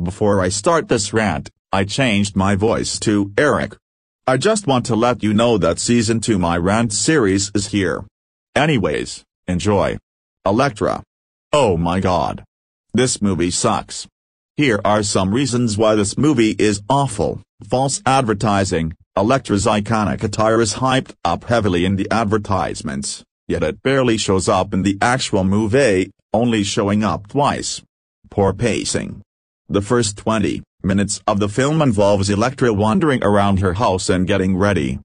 Before I start this rant, I changed my voice to Eric. I just want to let you know that Season 2 my rant series is here. Anyways, enjoy. Elektra. Oh my god. This movie sucks. Here are some reasons why this movie is awful. False advertising. Elektra's iconic attire is hyped up heavily in the advertisements, yet it barely shows up in the actual movie, only showing up twice. Poor pacing. The first 20 minutes of the film involves Elektra wandering around her house and getting ready.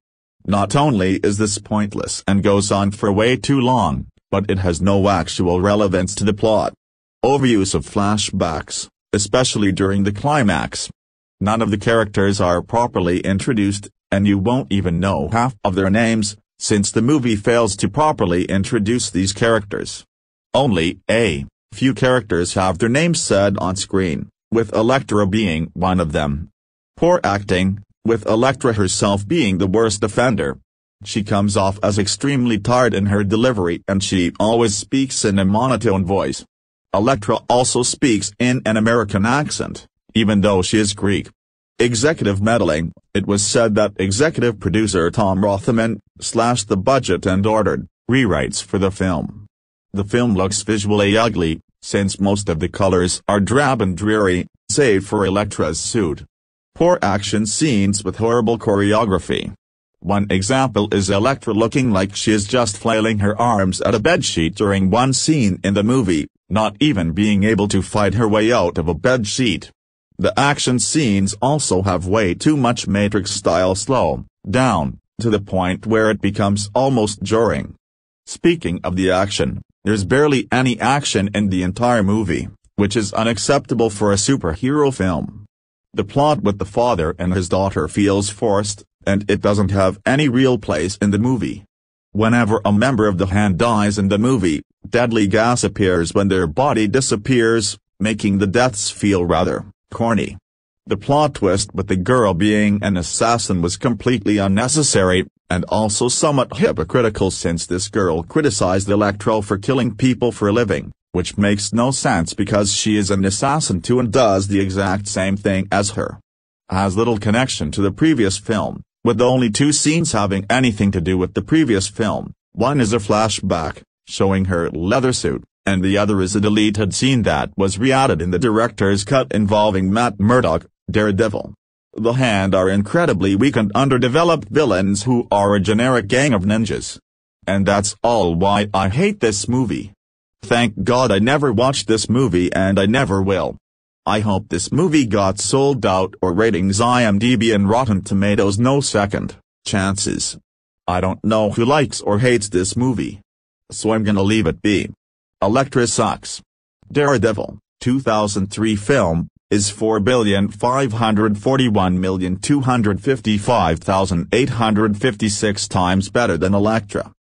Not only is this pointless and goes on for way too long, but it has no actual relevance to the plot. Overuse of flashbacks, especially during the climax. None of the characters are properly introduced, and you won't even know half of their names, since the movie fails to properly introduce these characters. Only a few characters have their names said on screen, with Elektra being one of them. Poor acting, with Elektra herself being the worst offender. She comes off as extremely tired in her delivery and she always speaks in a monotone voice. Elektra also speaks in an American accent, even though she is Greek. Executive meddling. It was said that executive producer Tom Rothman slashed the budget and ordered rewrites for the film. The film looks visually ugly, since most of the colors are drab and dreary, save for Elektra's suit. Poor action scenes with horrible choreography. One example is Elektra looking like she is just flailing her arms at a bedsheet during one scene in the movie, not even being able to fight her way out of a bedsheet. The action scenes also have way too much Matrix-style slow down, to the point where it becomes almost jarring. Speaking of the action, there's barely any action in the entire movie, which is unacceptable for a superhero film. The plot with the father and his daughter feels forced, and it doesn't have any real place in the movie. Whenever a member of the hand dies in the movie, deadly gas appears when their body disappears, making the deaths feel rather corny. The plot twist with the girl being an assassin was completely unnecessary, and also somewhat hypocritical since this girl criticized Elektra for killing people for a living, which makes no sense because she is an assassin too and does the exact same thing as her. Has little connection to the previous film, with only 2 scenes having anything to do with the previous film. One is a flashback, showing her leather suit, and the other is a deleted scene that was re-added in the director's cut involving Matt Murdock, Daredevil. The Hand are incredibly weak and underdeveloped villains who are a generic gang of ninjas. And that's all why I hate this movie. Thank God I never watched this movie and I never will. I hope this movie got sold out or ratings IMDb and Rotten Tomatoes no second chances. I don't know who likes or hates this movie. So I'm gonna leave it be. Elektra sucks. Daredevil, 2003 film, is 4,541,255,856 times better than Elektra.